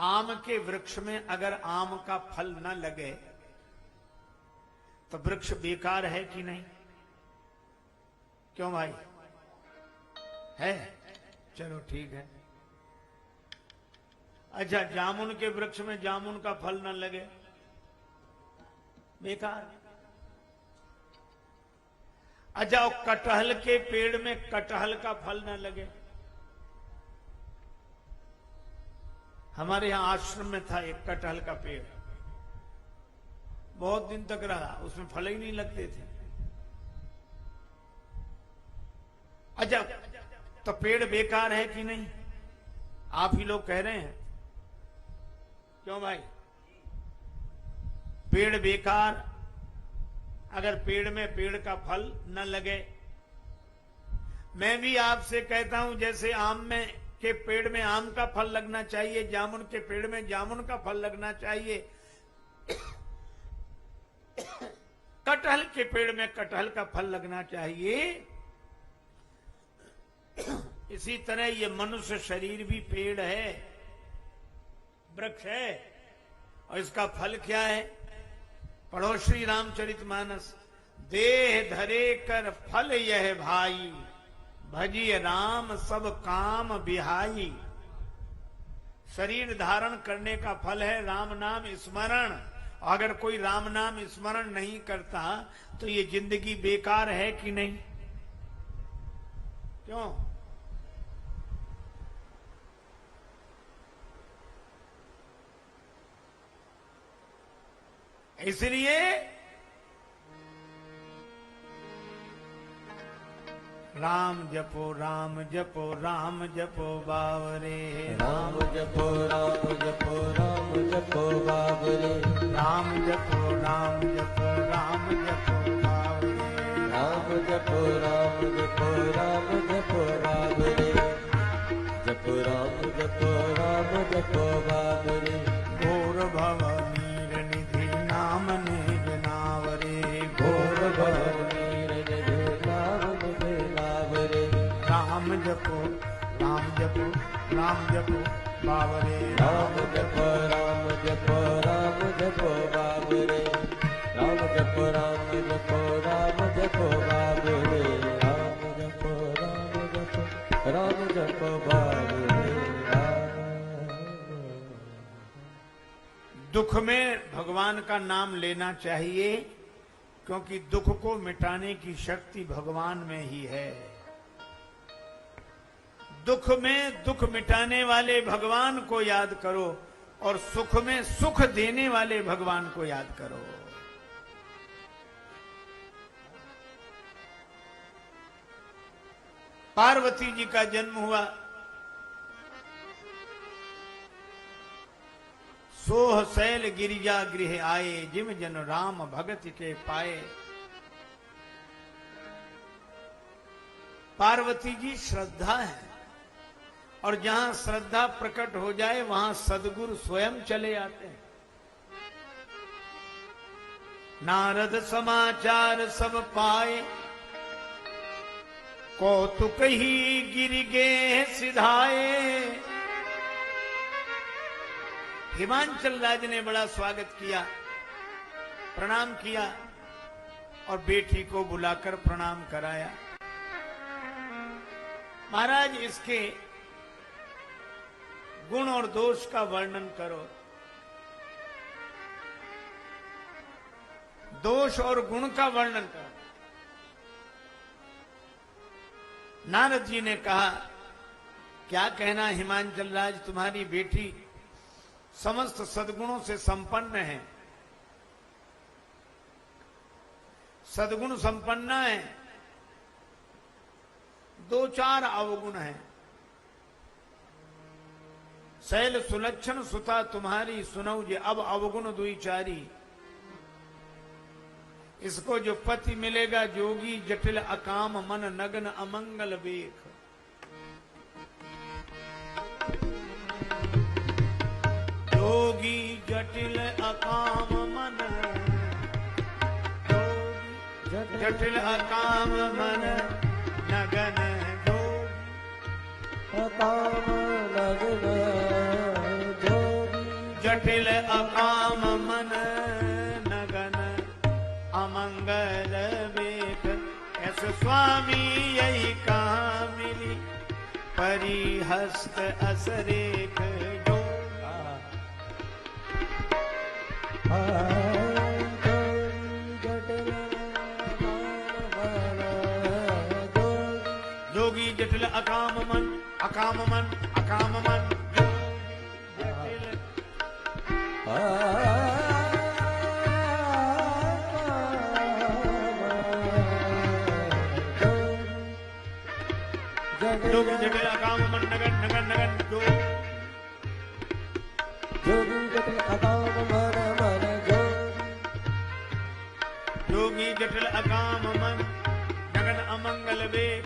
आम के वृक्ष में अगर आम का फल न लगे तो वृक्ष बेकार है कि नहीं? क्यों भाई? है? चलो ठीक है। अच्छा, जामुन के वृक्ष में जामुन का फल न लगे, बेकार। अच्छा, और कटहल के पेड़ में कटहल का फल न लगे। हमारे यहां आश्रम में था एक कटहल का पेड़, बहुत दिन तक रहा, उसमें फल ही नहीं लगते थे। अच्छा, तो पेड़ बेकार है कि नहीं? आप ही लोग कह रहे हैं। क्यों भाई? पेड़ बेकार, अगर पेड़ में पेड़ का फल न लगे। मैं भी आपसे कहता हूं, जैसे आम में के पेड़ में आम का फल लगना चाहिए, जामुन के पेड़ में जामुन का फल लगना चाहिए, कटहल के पेड़ में कटहल का फल लगना चाहिए, इसी तरह ये मनुष्य शरीर भी पेड़ है, वृक्ष है, और इसका फल क्या है? पढ़ो श्री रामचरितमानस। देह धरे कर फल यह भाई, भजिए राम सब काम बिहाई। शरीर धारण करने का फल है राम नाम स्मरण। अगर कोई राम नाम स्मरण नहीं करता तो ये जिंदगी बेकार है कि नहीं? क्यों? इसलिए राम जपो राम जपो राम जपो बावरे, राम जपो राम जपो राम जपो बावरे, राम जपो राम जपो राम जपो बावरे, राम जपो राम जपो राम जपो बावरे, जपो राम जपो राम जपो बावरे। घोर भव नीर निधि नाम निज नावरे, घोर भव नीर निधि नाम निज नावरे, राम जपो राम जपो राम जपो बावरे, राम जपो राम जपो राम जपो बावरे, राम जपो राम जपो राम जपो बावरे, राम जपो राम जपो बावरे। दुख में भगवान का नाम लेना चाहिए, क्योंकि दुख को मिटाने की शक्ति भगवान में ही है। दुख में दुख मिटाने वाले भगवान को याद करो और सुख में सुख देने वाले भगवान को याद करो। पार्वती जी का जन्म हुआ, सोह शैल गिरिजा गृह आए, जिम जन राम भगत के पाए। पार्वती जी श्रद्धा है, और जहां श्रद्धा प्रकट हो जाए वहां सदगुरु स्वयं चले आते हैं। नारद समाचार सब पाए, कौतुक ही गिरिगे सिधाए। हिमांचल राज ने बड़ा स्वागत किया, प्रणाम किया, और बेटी को बुलाकर प्रणाम कराया। महाराज, इसके गुण और दोष का वर्णन करो। दोष और गुण का वर्णन करो। नारद जी ने कहा, क्या कहना हिमांचल राज, तुम्हारी बेटी समस्त सद्गुणों से संपन्न है, सद्गुण संपन्न है, दो चार अवगुण है। शैल सुलक्षण सुता तुम्हारी सुनऊ जे, अब अवगुण दुई चारी। इसको जो पति मिलेगा जोगी, जटिल अकाम मन नगन अमंगल बेख। जोगी जटिल अकाम मन, जोगी जटिल अकाम मन नगन जोगी, अकाम नगन जोगी, जटिल अकाम मन नगन अमंगल वेख, ऐसे स्वामी यही कामिली परिहस्त असरेख जो। जोगी जटिल अकाम मन, अकाम मन, अकाम मन, जोगी जटिल अकाम मन नगन नगन नगन जो। जोगी जटिल अकाम मन मन जो। जोगी जटिल अकाम मन नगन अमंगल वेक,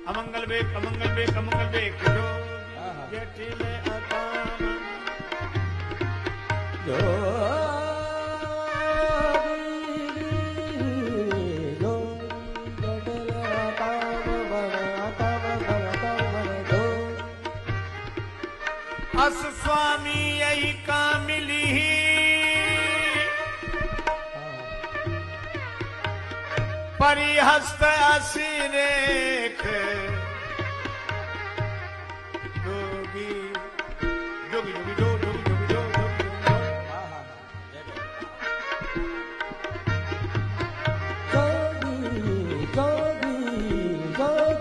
अमंगल वेक, अमंगल वेक, अमंगल वेक जो। जटिल अकाम जो। अस स्वामी यही कामिली परिहस्त असिरेख, जोगी जोगी जोगी जो जोगी जोगी जो जोगी जोगी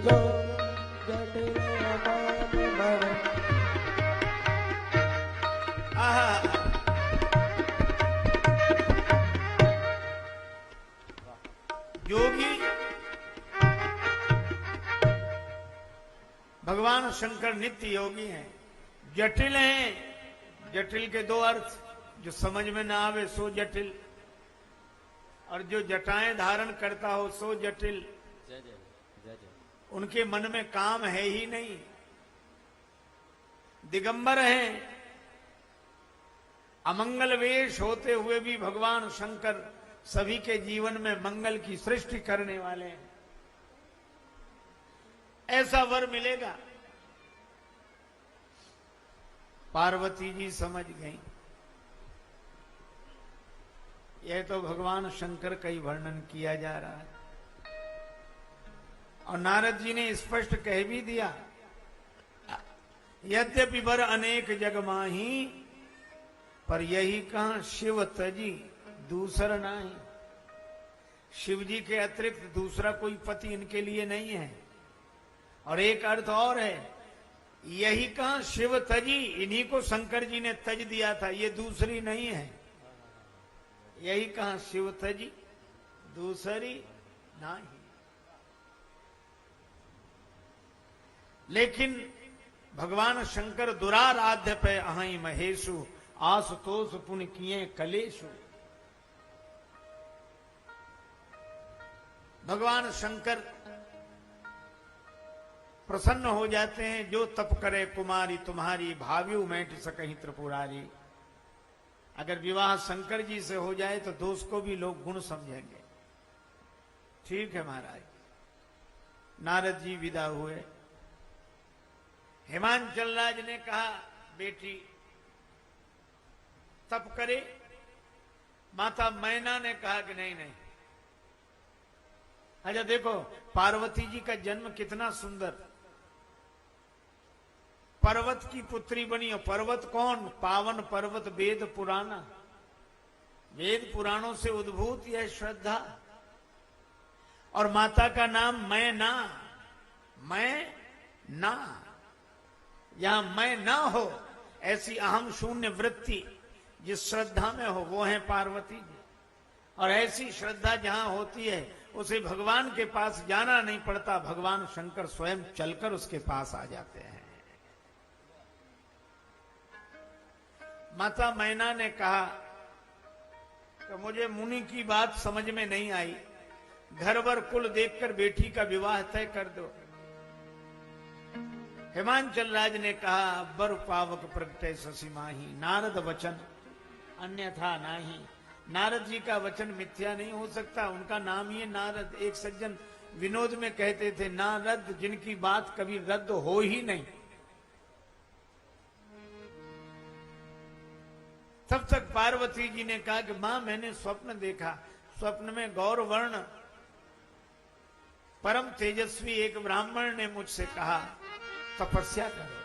जो। जटिल अकाम मन। योगी भगवान शंकर नित्य योगी हैं, जटिल हैं। जटिल के दो अर्थ, जो समझ में ना आवे सो जटिल, और जो जटाएं धारण करता हो सो जटिल। उनके मन में काम है ही नहीं, दिगंबर हैं। अमंगल वेश होते हुए भी भगवान शंकर सभी के जीवन में मंगल की सृष्टि करने वाले हैं। ऐसा वर मिलेगा। पार्वती जी समझ गई, यह तो भगवान शंकर का ही वर्णन किया जा रहा है। और नारद जी ने स्पष्ट कह भी दिया, यद्यपि वर अनेक जग माही, पर यही कहां शिव तजी दूसर नाही। शिव जी के अतिरिक्त दूसरा कोई पति इनके लिए नहीं है। और एक अर्थ और है, यही कहां शिव तजी, इन्हीं को शंकर जी ने तज दिया था, ये दूसरी नहीं है। यही कहां शिव तजी दूसरी नहीं। लेकिन भगवान शंकर दुराराध्य पे अहि महेशु, आशुतोष पुण्य किए कलेशु। भगवान शंकर प्रसन्न हो जाते हैं, जो तप करे कुमारी तुम्हारी, भाव्यु मैट सकहीं त्रिपुरारी। अगर विवाह शंकर जी से हो जाए तो दोष को भी लोग गुण समझेंगे। ठीक है महाराज। नारद जी विदा हुए। हिमांचल राज ने कहा, बेटी तप करे। माता मैना ने कहा कि नहीं नहीं। अच्छा देखो, पार्वती जी का जन्म कितना सुंदर, पर्वत की पुत्री बनी। और पर्वत कौन? पावन पर्वत वेद पुराना। वेद पुराणों से उद्भूत यह श्रद्धा। और माता का नाम मैं ना, मैं ना, यहां मैं ना हो ऐसी अहम शून्य वृत्ति जिस श्रद्धा में हो, वो है पार्वती जी। और ऐसी श्रद्धा जहां होती है उसे भगवान के पास जाना नहीं पड़ता, भगवान शंकर स्वयं चलकर उसके पास आ जाते हैं। माता मैना ने कहा कि मुझे मुनि की बात समझ में नहीं आई, घर वर कुल देखकर बेटी का विवाह तय कर दो। हिमांचल राज ने कहा, बर पावक प्रगटे शशि माही, नारद वचन अन्यथा नाही। नारद जी का वचन मिथ्या नहीं हो सकता, उनका नाम ही नारद। एक सज्जन विनोद में कहते थे, नारद जिनकी बात कभी रद्द हो ही नहीं। तब तक पार्वती जी ने कहा कि मां मैंने स्वप्न देखा, स्वप्न में गौर वर्ण परम तेजस्वी एक ब्राह्मण ने मुझसे कहा तपस्या करो।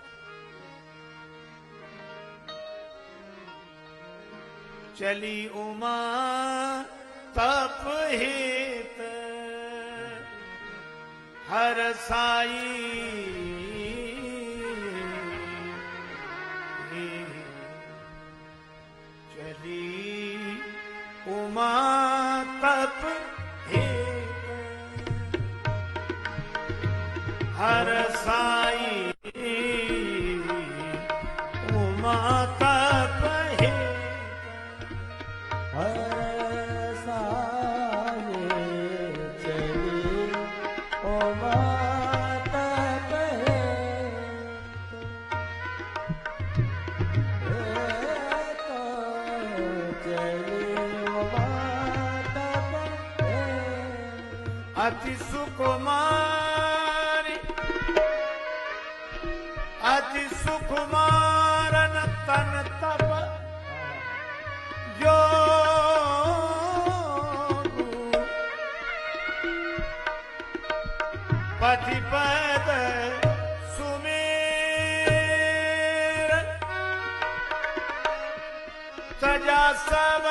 चली उमा तप हित हर साई, उमा तप हित हर साई, उमा तप हित हर साई, चली उमा तप हित चली अति सुकुमारी, अति सुकुमारन तन तप जो पति पद सुमेर सजा सब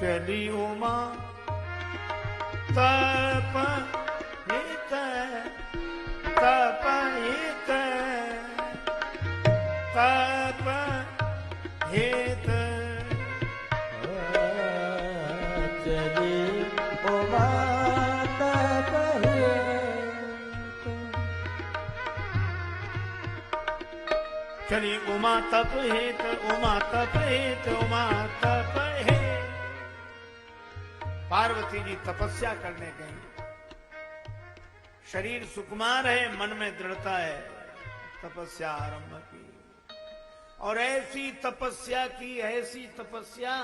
चली उमा तप हित, तप हित, तप हित चली उमा तप हित, चली उमा तप हित, उमा तप हित, उमा तप हित। पार्वती जी तपस्या करने गई। शरीर सुकुमार है, मन में दृढ़ता है, तपस्या आरंभ की और ऐसी तपस्या की, ऐसी तपस्या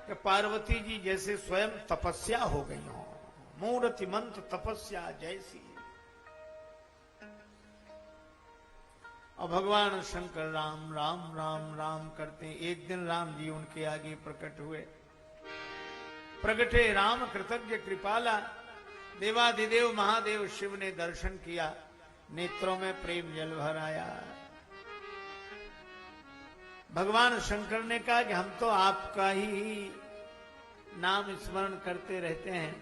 कि पार्वती जी जैसे स्वयं तपस्या हो गई हो, मूर्तिमंत तपस्या जैसी। और भगवान शंकर राम राम राम राम करते। एक दिन राम जी उनके आगे प्रकट हुए। प्रगटे राम कृतज्ञ कृपाला, देवाधिदेव महादेव शिव ने दर्शन किया, नेत्रों में प्रेम जल भर आया। भगवान शंकर ने कहा कि हम तो आपका ही नाम स्मरण करते रहते हैं,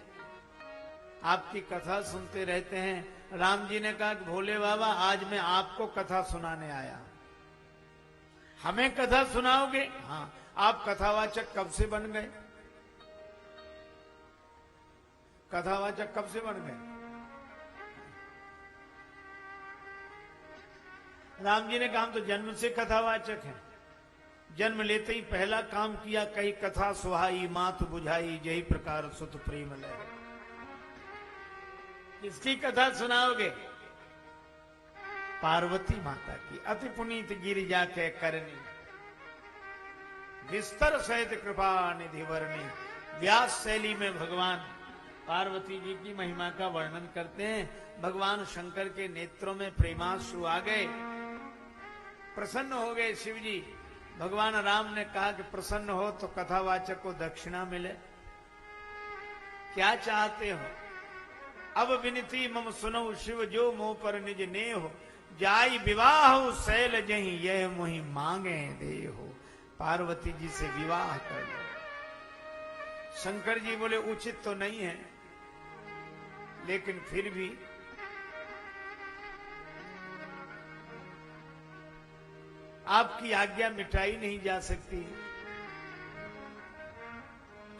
आपकी कथा सुनते रहते हैं। राम जी ने कहा कि भोले बाबा आज मैं आपको कथा सुनाने आया। हमें कथा सुनाओगे? हाँ। आप कथावाचक कब से बन गए? कथावाचक कब से बन गए? राम जी ने कहा हम तो जन्म से कथावाचक हैं। जन्म लेते ही पहला काम किया, कई कथा सुहाई मात बुझाई, यही प्रकार सुत प्रेम लय। किसकी कथा सुनाओगे? पार्वती माता की। अति पुनीत गिरिजा के करनी, विस्तर सहित कृपा निधि वर्णी। व्यास शैली में भगवान पार्वती जी की महिमा का वर्णन करते हैं। भगवान शंकर के नेत्रों में प्रेमाश्रु आ गए, प्रसन्न हो गए शिव जी। भगवान राम ने कहा कि प्रसन्न हो तो कथावाचक को दक्षिणा मिले। क्या चाहते हो? अब विनती मम सुनो शिव जो मोह पर निज ने हो, जाई विवाह शैल जही यह मोहि मांगे दे हो। पार्वती जी से विवाह कर लो। शंकर जी बोले उचित तो नहीं है, लेकिन फिर भी आपकी आज्ञा मिटाई नहीं जा सकती।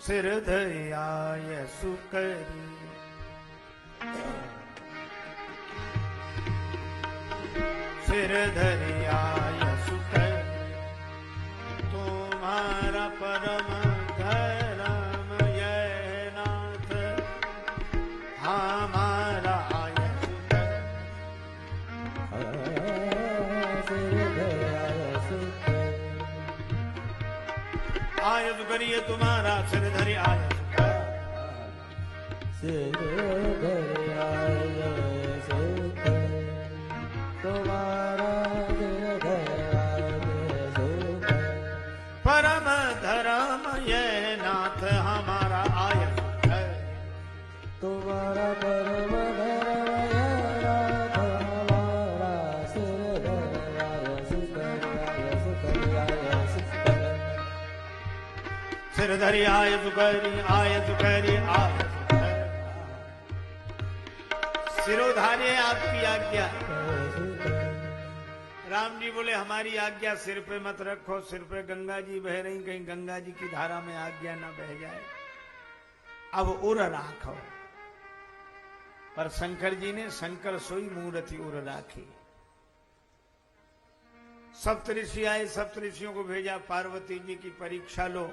सिर धरियाय सुकरी, सिर धरियाय सुकरी, तुम्हारा परम धर्म यह नाथ, हमारा आय आयत करिए तुम्हारा सिर धरि आयत कर। सिर धर आए सुख तुम्हारा सिर धर आए सुख परम धर्म ये नाथ हमारा आय सुख तुम्हारा परम धर्म ये नाथ हमारा सिर धर आए सुख आए सुख आए सुख सिर धरि आय सुकरी आय सुकरी आय सिरोधार्य आपकी आज्ञा। राम जी बोले हमारी आज्ञा सिर पे मत रखो, सिर पे गंगा जी बह रही, कहीं गंगा जी की धारा में आज्ञा ना बह जाए, अब उर राखो। पर शंकर जी ने शंकर सोई मूर्ति उर राखी। सप्तऋषि आए, सप्तऋषियों को भेजा, पार्वती जी की परीक्षा लो।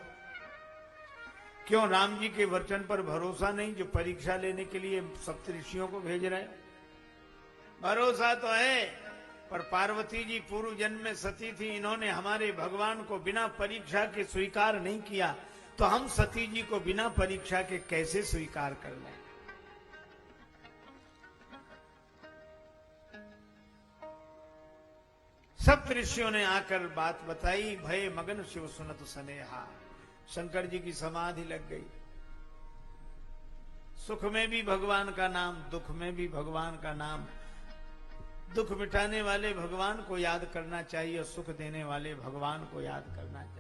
क्यों राम जी के वचन पर भरोसा नहीं जो परीक्षा लेने के लिए सप्तऋषियों को भेज रहे? भरोसा तो है, पर पार्वती जी पूर्व जन्म में सती थी, इन्होंने हमारे भगवान को बिना परीक्षा के स्वीकार नहीं किया, तो हम सती जी को बिना परीक्षा के कैसे स्वीकार कर लें? सप्तऋषियों ने आकर बात बताई। भय मगन शिव सुनत सनेहा। शंकर जी की समाधि लग गई। सुख में भी भगवान का नाम, दुख में भी भगवान का नाम। दुख मिटाने वाले भगवान को याद करना चाहिए और सुख देने वाले भगवान को याद करना चाहिए।